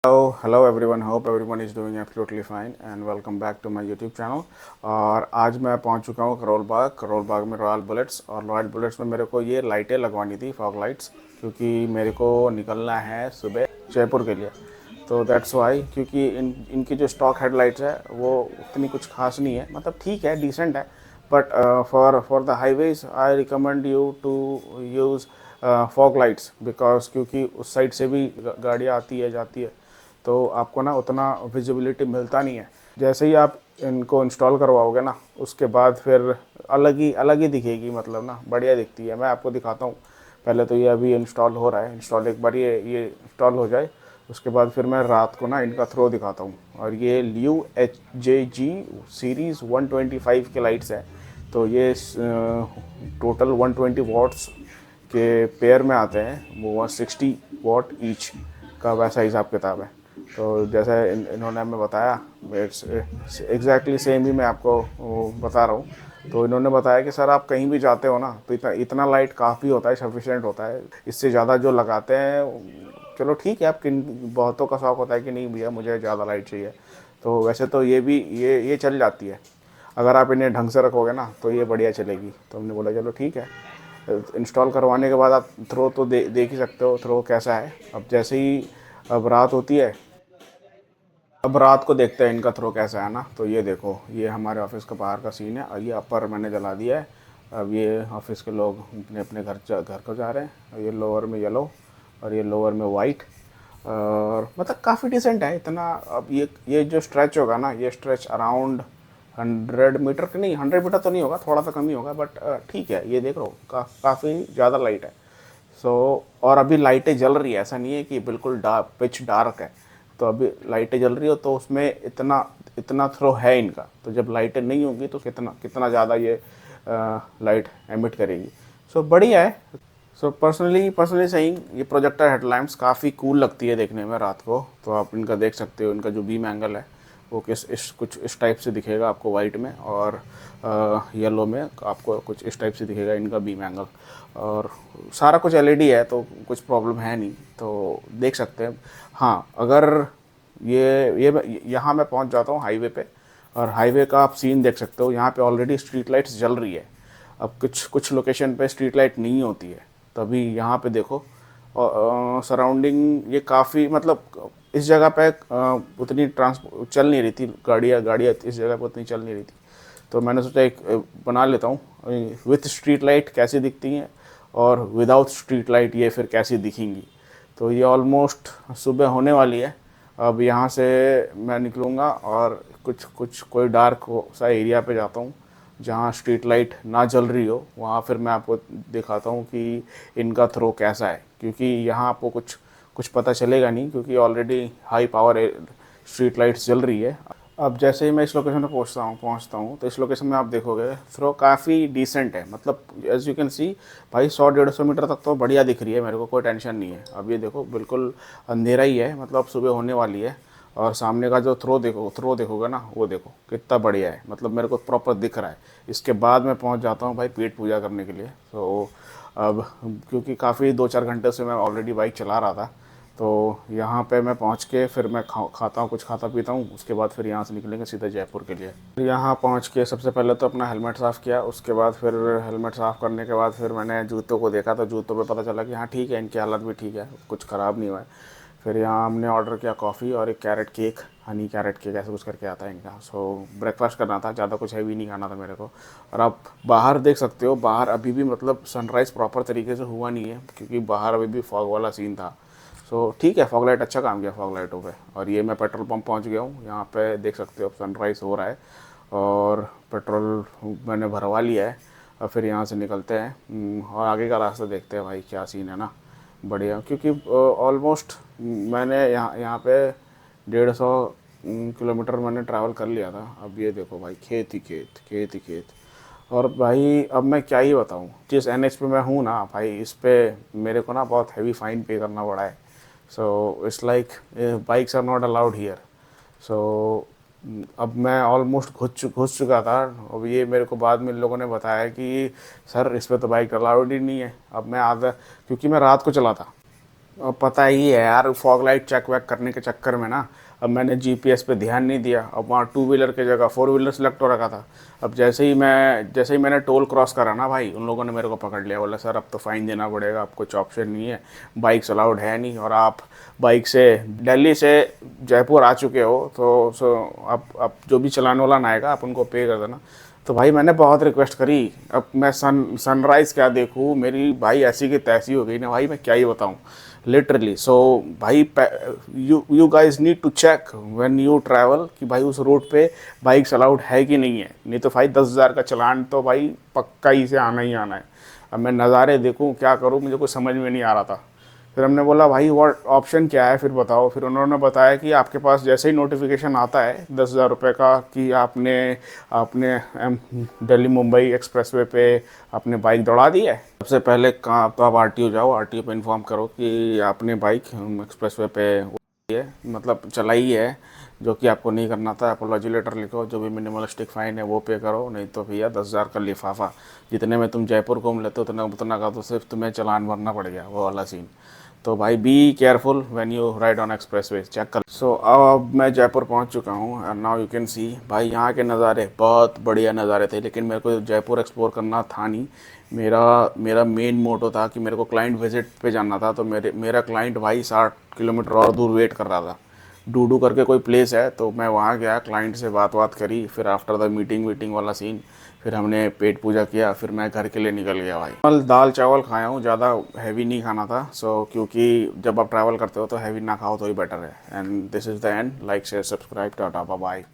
Hello everyone. Hope everyone is doing absolutely fine and welcome back to my YouTube channel. और आज मैं पहुंच चुका हूं करोल बाग में रॉयल बुलेट्स। और रॉयल बुलेट्स में मेरे को ये लाइटें लगवानी थी, फॉग लाइट्स, क्योंकि मेरे को निकलना है सुबह जयपुर के लिए। तो दैट्स वाई, क्योंकि इनकी जो स्टॉक हेडलाइट्स है वो उतनी कुछ खास नहीं है, मतलब ठीक है, डिसेंट है, but for the highways I recommend you to use fog lights, because क्योंकि उस साइड से भी गाड़ियाँ आती है जाती है, तो आपको ना उतना विजिबिलिटी मिलता नहीं है। जैसे ही आप इनको इंस्टॉल करवाओगे ना, उसके बाद फिर अलग ही दिखेगी, मतलब ना बढ़िया दिखती है। मैं आपको दिखाता हूँ। पहले तो ये अभी इंस्टॉल हो रहा है, इंस्टॉल एक बार ये इंस्टॉल हो जाए, उसके बाद फिर मैं रात को ना इनका थ्रो दिखाता हूँ। और ये लियो HJG सीरीज़ 125 के लाइट्स है। तो ये टोटल 120 वॉट्स के पेयर में आते हैं, वो 160 वॉट ईच का वैसा हिसाब किताब है। तो जैसे इन्होंने हमें बताया, एग्जैक्टली सेम ही मैं आपको बता रहा हूँ। तो इन्होंने बताया कि सर आप कहीं भी जाते हो ना, तो इतना इतना लाइट काफ़ी होता है, सफिशेंट होता है। इससे ज़्यादा जो लगाते हैं, चलो ठीक है, आप किन बहुतों का शौक होता है कि नहीं भैया मुझे ज़्यादा लाइट चाहिए, तो वैसे तो ये भी ये चल जाती है। अगर आप इन्हें ढंग से रखोगे ना तो ये बढ़िया चलेगी। तो हमने बोला चलो ठीक है। इंस्टॉल करवाने के बाद आप थ्रो तो देख ही सकते हो थ्रो कैसा है। अब जैसे ही अब रात होती है, अब रात को देखते हैं इनका थ्रो कैसा है ना। तो ये देखो, ये हमारे ऑफिस का बाहर का सीन है, और ये अपर मैंने जला दिया है। अब ये ऑफिस के लोग अपने अपने घर को जा रहे हैं। और ये लोअर में येलो और ये लोअर में वाइट, और मतलब काफ़ी डिसेंट है इतना। अब ये जो स्ट्रेच होगा ना, ये स्ट्रेच अराउंड 100 मीटर के, नहीं 100 मीटर तो नहीं होगा, थोड़ा सा कम ही होगा, बट ठीक है। ये देख लो काफ़ी ज़्यादा लाइट है। और अभी लाइटें जल रही है, ऐसा नहीं है कि बिल्कुल पिच डार्क है। तो अभी लाइटें जल रही हो तो उसमें इतना इतना थ्रो है इनका। तो जब लाइटें नहीं होंगी तो कितना कितना ज़्यादा ये लाइट एमिट करेगी। बढ़िया है। पर्सनली सही, ये प्रोजेक्टर हेडलैम्प्स काफ़ी कूल लगती है देखने में रात को। तो आप इनका देख सकते हो, इनका जो बीम एंगल है वो कुछ इस टाइप से दिखेगा आपको वाइट में, और येलो में आपको कुछ इस टाइप से दिखेगा इनका बीम एंगल। और सारा कुछ एलईडी है, तो कुछ प्रॉब्लम है नहीं, तो देख सकते हैं। हाँ, अगर ये यहाँ मैं पहुँच जाता हूँ हाईवे पे, और हाईवे का आप सीन देख सकते हो। यहाँ पे ऑलरेडी स्ट्रीट लाइट्स जल रही है। अब कुछ कुछ लोकेशन पे स्ट्रीट लाइट नहीं होती है, तभी यहाँ पे देखो। सराउंडिंग ये काफ़ी, मतलब इस जगह पे उतनी ट्रांसपोर्ट चल नहीं रही थी, गाड़ियाँ इस जगह पे उतनी चल नहीं रही थी। तो मैंने सोचा एक बना लेता हूँ विथ स्ट्रीट लाइट कैसी दिखती हैं, और विदाउट स्ट्रीट लाइट ये फिर कैसी दिखेंगी। तो ये ऑलमोस्ट सुबह होने वाली है। अब यहाँ से मैं निकलूँगा और कुछ कुछ कोई डार्क सा एरिया पे जाता हूँ जहाँ स्ट्रीट लाइट ना जल रही हो। वहाँ फिर मैं आपको दिखाता हूँ कि इनका थ्रो कैसा है, क्योंकि यहाँ आपको कुछ कुछ पता चलेगा नहीं, क्योंकि already high power street lights जल रही है। अब जैसे ही मैं इस लोकेशन पे पहुँचता हूँ, तो इस लोकेशन में आप देखोगे थ्रो काफ़ी डिसेंट है, मतलब एज यू कैन सी भाई 100-150 मीटर तक तो बढ़िया दिख रही है मेरे को, कोई टेंशन नहीं है। अब ये देखो बिल्कुल अंधेरा ही है, मतलब सुबह होने वाली है। और सामने का जो थ्रो देखोगे ना, वो देखो कितना बढ़िया है, मतलब मेरे को प्रॉपर दिख रहा है। इसके बाद मैं पहुंच जाता हूँ भाई पेट पूजा करने के लिए। तो अब क्योंकि काफ़ी 2-4 घंटे से मैं ऑलरेडी बाइक चला रहा था, तो यहाँ पे मैं पहुँच के फिर मैं खाता हूँ, कुछ खाता पीता हूँ। उसके बाद फिर यहाँ से निकलेंगे सीधा जयपुर के लिए। यहाँ पहुँच के सबसे पहले तो अपना हेलमेट साफ़ किया। उसके बाद फिर हेलमेट साफ़ करने के बाद फिर मैंने जूतों को देखा, तो जूतों पे पता चला कि हाँ ठीक है, इनकी हालत भी ठीक है, कुछ ख़राब नहीं हुआ है। फिर यहाँ हमने ऑर्डर किया कॉफ़ी और एक carrot cake, Honey carrot cake ऐसे कुछ करके आता है इनका। ब्रेकफास्ट करना था, ज़्यादा कुछ हैवी नहीं खाना था मेरे को। और आप बाहर देख सकते हो, बाहर अभी भी मतलब सनराइज़ प्रॉपर तरीके से हुआ नहीं है, क्योंकि बाहर अभी भी फॉग वाला सीन था। ठीक है, फॉग लाइट अच्छा काम किया फॉग लाइटों पे। और ये मैं पेट्रोल पंप पहुंच गया हूँ। यहाँ पे देख सकते हो सनराइज़ हो रहा है, और पेट्रोल मैंने भरवा लिया है। और फिर यहाँ से निकलते हैं, और आगे का रास्ता देखते हैं भाई क्या सीन है ना। बढ़िया, क्योंकि ऑलमोस्ट मैंने यहाँ यहाँ पे 150 किलोमीटर मैंने ट्रैवल कर लिया था। अब ये देखो भाई, खेत ही खेत, खेत ही खेत। और भाई अब मैं क्या ही बताऊँ, जिस NH पे मैं हूँ ना भाई, इस पे मेरे को ना बहुत हैवी फ़ाइन पे करना पड़ा है। It's like bikes are not allowed here. So अब मैं ऑलमोस्ट घुस चुका था। अब ये मेरे को बाद में इन लोगों ने बताया कि सर इस पे तो बाइक अलाउड ही नहीं है। अब मैं आधा, क्योंकि मैं रात को चला था, अब पता ही है यार, फॉग लाइट चेक वेक करने के चक्कर में ना अब मैंने जीपीएस पे ध्यान नहीं दिया। अब वहाँ टू व्हीलर की जगह फोर व्हीलर सेलेक्ट हो रखा था। अब जैसे ही मैंने टोल क्रॉस करा ना भाई, उन लोगों ने मेरे को पकड़ लिया। बोला सर अब तो फ़ाइन देना पड़ेगा, अब कुछ ऑप्शन नहीं है, बाइक्स अलाउड है नहीं, और आप बाइक से दिल्ली से जयपुर आ चुके हो तो अब जो भी चलाने वाला आएगा आप उनको पे कर देना। तो भाई मैंने बहुत रिक्वेस्ट करी। अब मैं सनराइज़ क्या देखूँ, मेरी भाई ऐसी की तैसी हो गई ना भाई, मैं क्या ही बताऊँ लिटरली। सो भाई you guys need to check when you travel कि भाई उस रोड पे बाइक्स अलाउड है कि नहीं है, नहीं तो भाई 10,000 का चलान तो भाई पक्का ही से आना ही आना है। अब मैं नज़ारे देखूँ क्या करूँ, मुझे कुछ समझ में नहीं आ रहा था। फिर हमने बोला भाई व्हाट ऑप्शन क्या है फिर बताओ। फिर उन्होंने बताया कि आपके पास जैसे ही नोटिफिकेशन आता है 10,000 रुपये का कि आपने आपने दिल्ली मुंबई एक्सप्रेसवे पे आपने बाइक दौड़ा दी है, सबसे पहले कहाँ तो आप आरटीओ जाओ, आरटीओ पे इन्फॉर्म करो कि आपने बाइक एक्सप्रेसवे पे है, मतलब चलाई है, जो कि आपको नहीं करना था। अपोलॉजी लेटर लिखो, जो भी मिनिमलिस्टिक फ़ाइन है वो पे करो, नहीं तो भैया 10,000 का लिफाफा, जितने में तुम जयपुर घूम लेते हो उतना उतना का तो सिर्फ तुम्हें चालान भरना पड़ गया, वो वाला सीन। तो भाई be careful when you ride on expressway, check कर। सो अब मैं जयपुर पहुंच चुका हूं and now you can see भाई यहाँ के नज़ारे बहुत बढ़िया नज़ारे थे, लेकिन मेरे को जयपुर एक्सप्लोर करना था नहीं। मेरा मेरा मेन मोटो था कि मेरे को क्लाइंट विजिट पे जाना था। तो मेरा क्लाइंट भाई 60 किलोमीटर और दूर वेट कर रहा था। डूडू करके कोई प्लेस है, तो मैं वहाँ गया, क्लाइंट से बात करी, फिर आफ्टर द मीटिंग वाला सीन, फिर हमने पेट पूजा किया, फिर मैं घर के लिए निकल गया भाई। कल दाल चावल खाया हूँ, ज़्यादा हैवी नहीं खाना था। सो क्योंकि जब आप ट्रैवल करते हो तो हैवी ना खाओ तो ही बेटर है। And this is the end. Like share subscribe, tata bye bye.